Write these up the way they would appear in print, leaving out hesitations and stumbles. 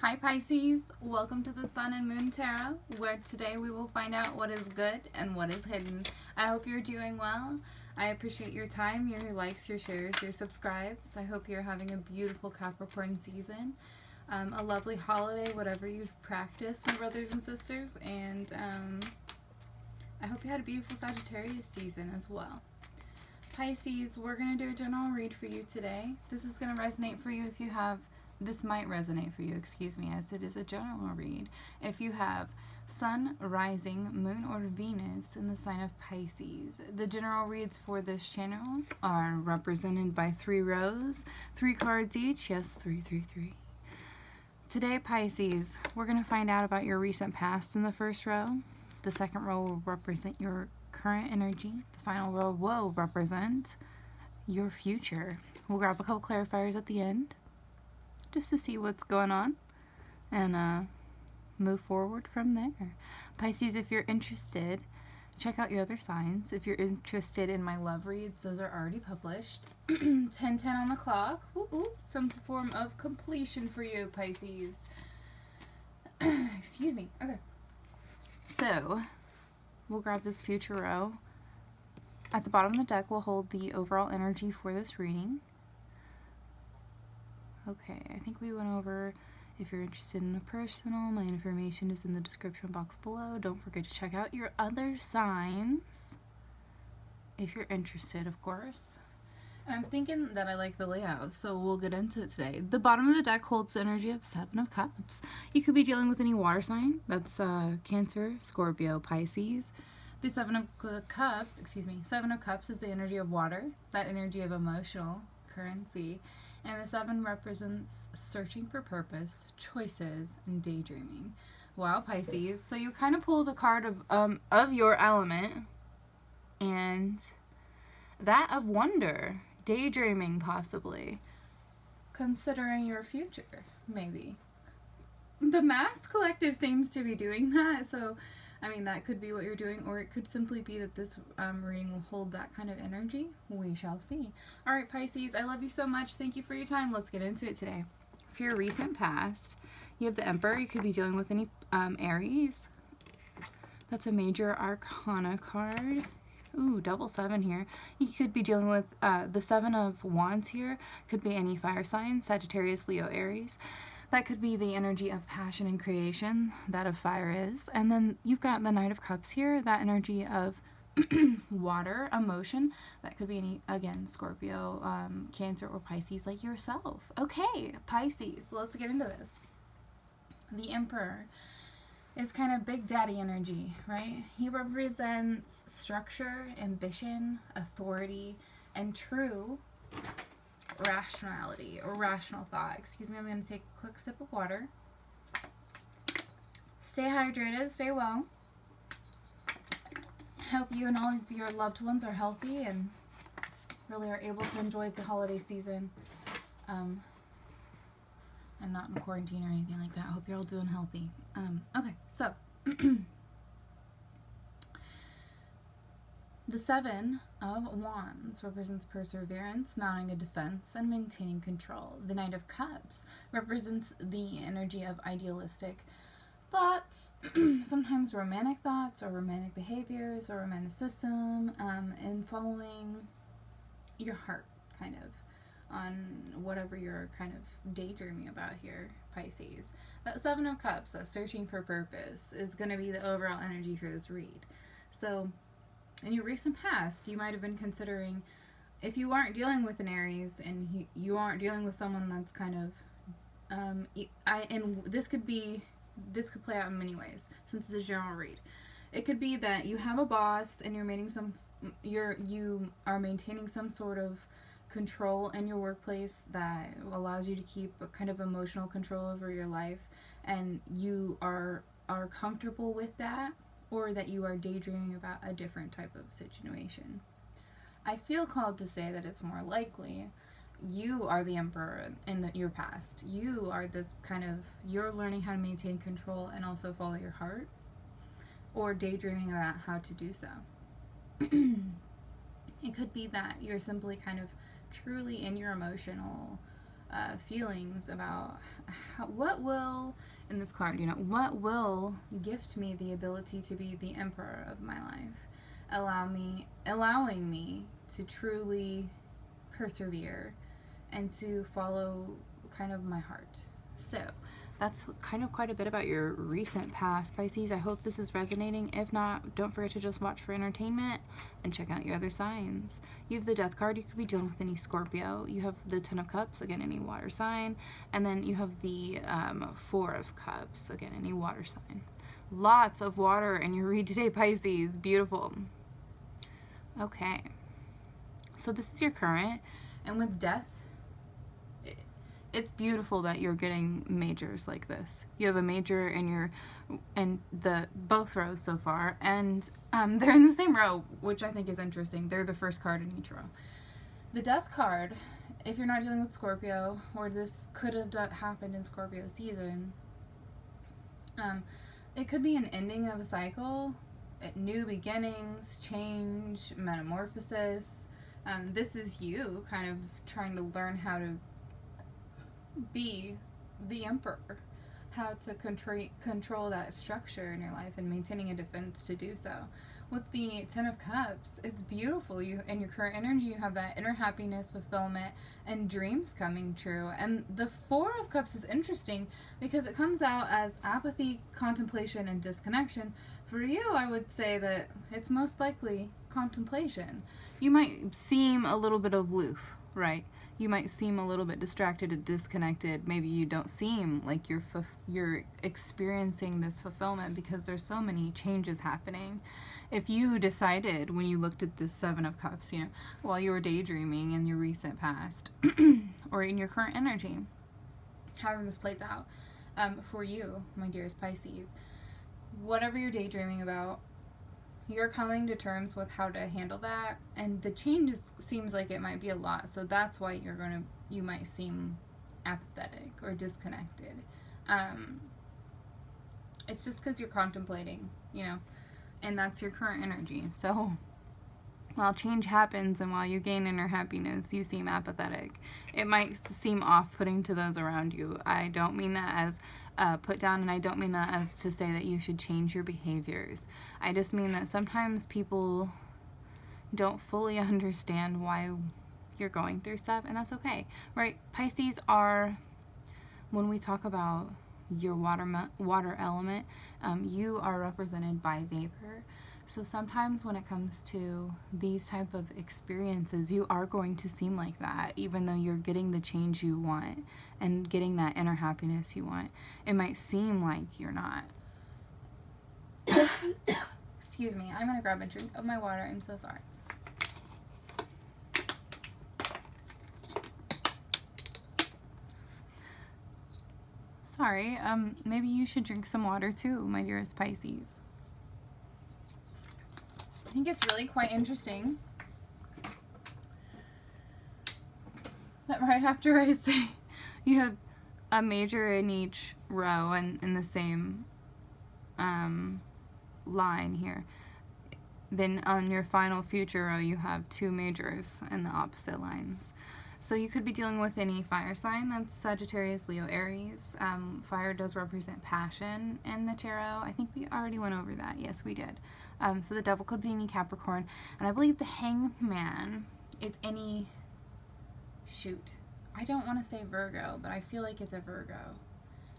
Hi Pisces, welcome to the Sun and Moon Tarot, where today we will find out what is good and what is hidden. I hope you're doing well. I appreciate your time, your likes, your shares, your subscribes. I hope you're having a beautiful Capricorn season, a lovely holiday, whatever you practice, my brothers and sisters, and I hope you had a beautiful Sagittarius season as well. Pisces, we're going to do a general read for you today. This is going to resonate for you if you have this might resonate for you, excuse me, as it is a general read. If you have Sun, Rising, Moon, or Venus in the sign of Pisces. The general reads for this channel are represented by 3 rows, 3 cards each. Yes, 3, 3, 3. Today, Pisces, we're going to find out about your recent past in the first row. The second row will represent your current energy. The final row will represent your future. We'll grab a couple clarifiers at the end, just to see what's going on and move forward from there. Pisces, if you're interested, check out your other signs. If you're interested in my love reads, those are already published. 10:10 on the clock. Ooh, some form of completion for you, Pisces. Excuse me. Okay. So, we'll grab this future row. At the bottom of the deck, we'll hold the overall energy for this reading. Okay, I think we went over, if you're interested in a personal, my information is in the description box below. Don't forget to check out your other signs, if you're interested, of course. And I'm thinking that I like the layout, so we'll get into it today. The bottom of the deck holds the energy of 7 of Cups. You could be dealing with any water sign. That's Cancer, Scorpio, Pisces. The 7 of Cups, 7 of Cups is the energy of water, that energy of emotional currency. And the 7 represents searching for purpose, choices, and daydreaming. Wow, Pisces. So you kind of pulled a card of your element, and that of wonder, daydreaming possibly, considering your future, maybe. The Mass Collective seems to be doing that, so I mean, that could be what you're doing, or it could simply be that this reading will hold that kind of energy. We shall see. All right, Pisces, I love you so much. Thank you for your time. Let's get into it today. For your recent past, you have the Emperor. You could be dealing with any Aries. That's a major arcana card. Ooh, double 7 here. You could be dealing with the 7 of Wands here. Could be any fire sign, Sagittarius, Leo, Aries. That could be the energy of passion and creation, that of fire is. And then you've got the Knight of Cups here, that energy of water, emotion. That could be any, again, Scorpio, Cancer, or Pisces like yourself. Okay, Pisces, let's get into this. The Emperor is kind of big daddy energy, right? He represents structure, ambition, authority, and true rationality or rational thought. Excuse me, I'm going to take a quick sip of water. Stay hydrated, stay well. Hope you and all of your loved ones are healthy and really are able to enjoy the holiday season and not in quarantine or anything like that. I hope you're all doing healthy. Okay, so the 7 of Wands represents perseverance, mounting a defense, and maintaining control. The Knight of Cups represents the energy of idealistic thoughts, sometimes romantic thoughts or romantic behaviors or romanticism, and following your heart, kind of, on whatever you're kind of daydreaming about here, Pisces. That 7 of Cups, that searching for purpose, is going to be the overall energy for this read. So, in your recent past, you might have been considering, if you aren't dealing with an Aries and you aren't dealing with someone that's kind of, and this could play out in many ways since it's a general read. It could be that you have a boss and you are maintaining some sort of control in your workplace that allows you to keep a kind of emotional control over your life, and you are comfortable with that, or that you are daydreaming about a different type of situation. I feel called to say that it's more likely you are the Emperor in your past. You are this kind of, you're learning how to maintain control and also follow your heart, or daydreaming about how to do so. It could be that you're simply kind of truly in your emotional feelings about what will, in this card, what will gift me the ability to be the emperor of my life, allowing me to truly persevere and to follow kind of my heart. So that's kind of quite a bit about your recent past, Pisces. I hope this is resonating. If not, don't forget to just watch for entertainment and check out your other signs. You have the Death card. You could be dealing with any Scorpio. You have the Ten of Cups, again, any water sign. And then you have the Four of Cups, again, any water sign. Lots of water in your read today, Pisces. Beautiful. Okay. So this is your current. And with Death, it's beautiful that you're getting majors like this. You have a major in both rows so far, and they're in the same row, which I think is interesting. They're the first card in each row. The Death card, if you're not dealing with Scorpio, or this could have happened in Scorpio season, it could be an ending of a cycle, new beginnings, change, metamorphosis. This is you kind of trying to learn how to be the emperor, how to control that structure in your life and maintaining a defense to do so. With the Ten of Cups, it's beautiful. You, in your current energy, you have that inner happiness, fulfillment, and dreams coming true. And the Four of Cups is interesting because it comes out as apathy, contemplation, and disconnection. For you, I would say that it's most likely contemplation. You might seem a little bit aloof, right? You might seem a little bit distracted and disconnected. Maybe you don't seem like you're experiencing this fulfillment because there's so many changes happening. If you decided when you looked at this Seven of Cups, while you were daydreaming in your recent past or in your current energy, however this plays out for you, my dearest Pisces, whatever you're daydreaming about, you're coming to terms with how to handle that, and the changes seems like it might be a lot, so that's why you might seem apathetic or disconnected. It's just because you're contemplating, and that's your current energy. So while change happens and while you gain inner happiness, you seem apathetic. It might seem off-putting to those around you. I don't mean that as put down, and I don't mean that as to say that you should change your behaviors. I just mean that sometimes people don't fully understand why you're going through stuff, and that's okay, right? Pisces are, when we talk about your water element, you are represented by vapor. So sometimes when it comes to these type of experiences, you are going to seem like that, even though you're getting the change you want and getting that inner happiness you want. It might seem like you're not. Excuse me, I'm going to grab a drink of my water. I'm so sorry. Sorry, maybe you should drink some water too, my dearest Pisces. I think it's really quite interesting that right after I say you have a major in each row and in the same line here, then on your final future row you have two majors in the opposite lines. So you could be dealing with any fire sign. That's Sagittarius, Leo, Aries. Fire does represent passion in the tarot. I think we already went over that. Yes, we did. So the Devil could be any Capricorn. And I believe the Hanged Man is any... Shoot. I don't want to say Virgo, but I feel like it's a Virgo.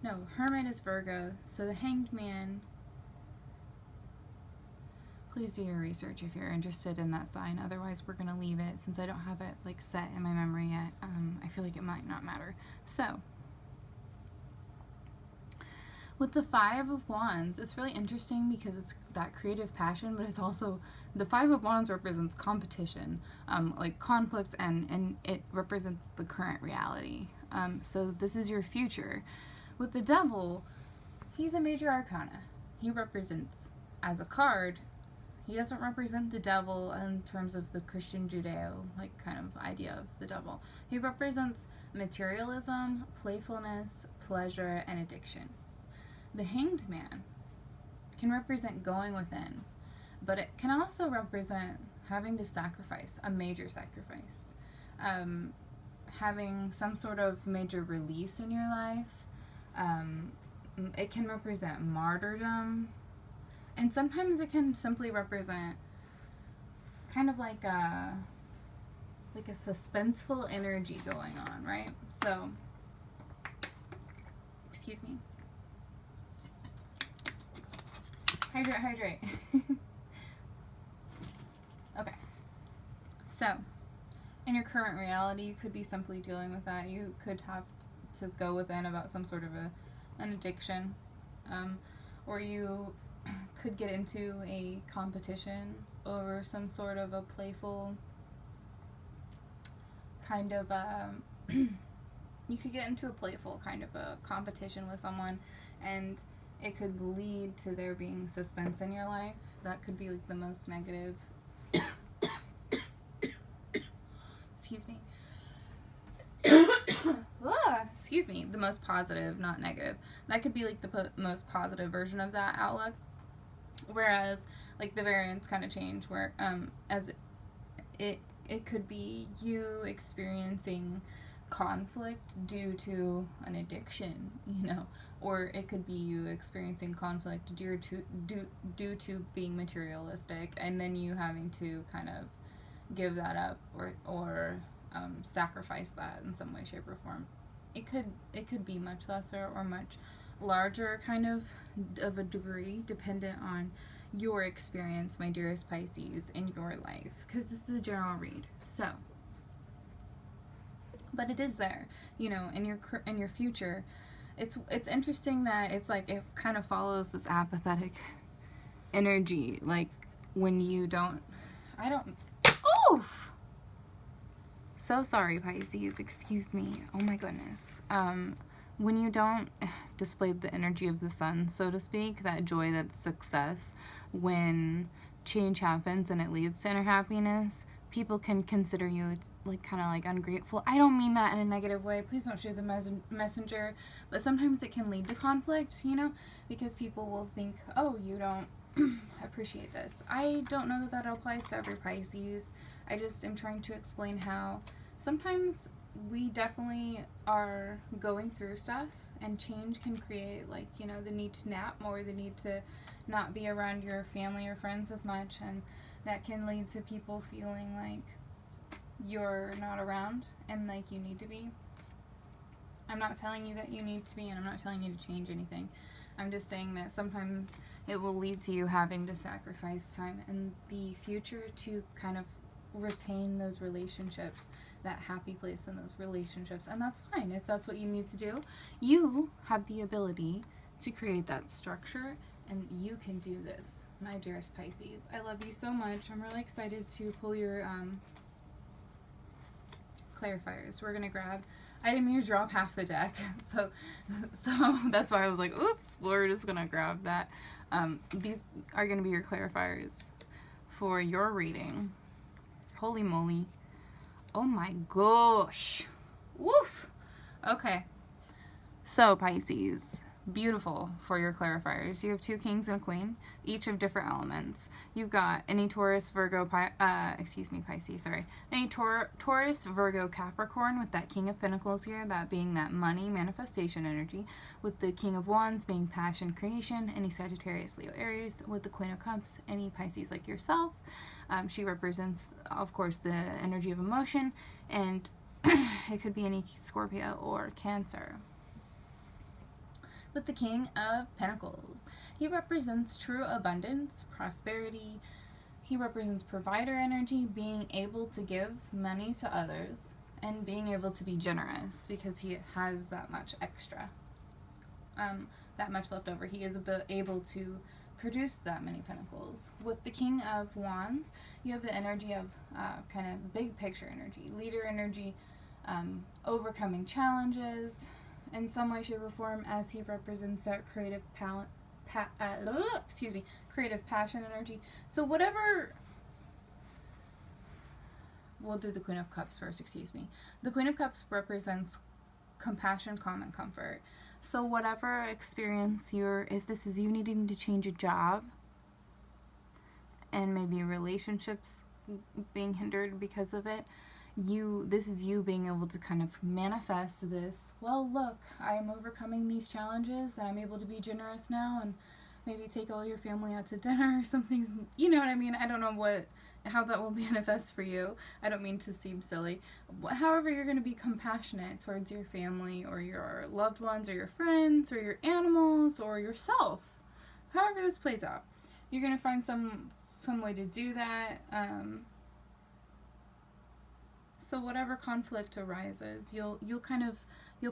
No, Hermit is Virgo. So the Hanged Man... Please do your research if you're interested in that sign. Otherwise, we're going to leave it since I don't have it like set in my memory yet. I feel like it might not matter. So, with the Five of Wands, it's really interesting because it's that creative passion, but it's also, the Five of Wands represents competition, like conflict, and it represents the current reality. So this is your future. With the Devil, he's a major arcana. He represents, as a card, he doesn't represent the devil in terms of the Christian Judeo, like, kind of idea of the devil. He represents materialism, playfulness, pleasure, and addiction. The Hanged Man can represent going within, but it can also represent having to sacrifice, a major sacrifice. having some sort of major release in your life. It can represent martyrdom, and sometimes it can simply represent kind of like a suspenseful energy going on, right? So, excuse me. Hydrate. Okay. So, in your current reality, you could be simply dealing with that. You could have to go within about some sort of an addiction, or you could get into a competition over some sort of a playful kind of you could get into a playful kind of a competition with someone, and it could lead to there being suspense in your life. That could be like the most negative excuse me excuse me, the most positive, not negative. That could be like the most positive version of that outlook. Whereas like the variants kind of change, where as it could be you experiencing conflict due to an addiction, you know, or it could be you experiencing conflict due to being materialistic, and then you having to kind of give that up or sacrifice that in some way, shape, or form. It could be much lesser or much larger kind of a degree, dependent on your experience, my dearest Pisces, in your life, because this is a general read. So, but it is there, you know, in your future. It's interesting that it's like it kind of follows this apathetic energy, like when you don't. Oof. So sorry, Pisces. Excuse me. Oh my goodness. When you don't display the energy of the sun, so to speak, that joy, that success, when change happens and it leads to inner happiness, people can consider you like kind of like ungrateful. I don't mean that in a negative way. Please don't shoot the messenger. But sometimes it can lead to conflict, you know, because people will think, oh, you don't appreciate this. I don't know that applies to every Pisces. I just am trying to explain how sometimes we definitely are going through stuff, and change can create, like, you know, the need to nap more, the need to not be around your family or friends as much, and that can lead to people feeling like you're not around and like you need to be. I'm not telling you that you need to be, and I'm not telling you to change anything. I'm just saying that sometimes it will lead to you having to sacrifice time in the future to kind of retain those relationships, that happy place in those relationships. And that's fine if that's what you need to do. You have the ability to create that structure, and you can do this, my dearest Pisces. I love you so much. I'm really excited to pull your Clarifiers. We're gonna grab. I didn't mean to drop half the deck, so that's why I was like, oops, we're just gonna grab that. These are gonna be your Clarifiers for your reading. Holy moly. Oh my gosh. Woof. Okay. So, Pisces. Beautiful for your Clarifiers. You have 2 kings and a queen, each of different elements. You've got any Taurus, Virgo, Pisces, sorry. Any Taurus, Virgo, Capricorn with that King of Pentacles here, that being that money manifestation energy, with the King of Wands being passion creation, any Sagittarius, Leo, Aries, with the Queen of Cups, any Pisces like yourself. She represents, of course, the energy of emotion, and it could be any Scorpio or Cancer. With the King of Pentacles, he represents true abundance, prosperity. He represents provider energy, being able to give money to others and being able to be generous because he has that much extra, that much left over. He is able to produce that many pentacles. With the King of Wands, you have the energy of kind of big picture energy, leader energy, overcoming challenges in some way, shape, or form, as he represents that creative creative passion energy. So whatever, we'll do the Queen of Cups first, excuse me. The Queen of Cups represents compassion, calm, and comfort. So whatever experience if this is you needing to change a job, and maybe relationships being hindered because of it, this is you being able to kind of manifest this, well, look, I'm overcoming these challenges and I'm able to be generous now, and maybe take all your family out to dinner or something, you know what I mean? I don't know how that will manifest for you. I don't mean to seem silly. However, you're going to be compassionate towards your family or your loved ones or your friends or your animals or yourself. However this plays out, you're going to find some way to do that. So whatever conflict arises, you'll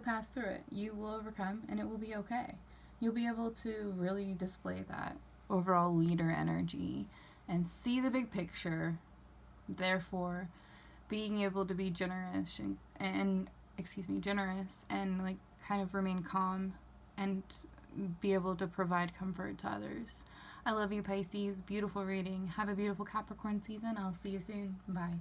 pass through it. You will overcome, and it will be okay. You'll be able to really display that overall leader energy and see the big picture. Therefore, being able to be generous and like kind of remain calm and be able to provide comfort to others. I love you, Pisces. Beautiful reading. Have a beautiful Capricorn season. I'll see you soon. Bye.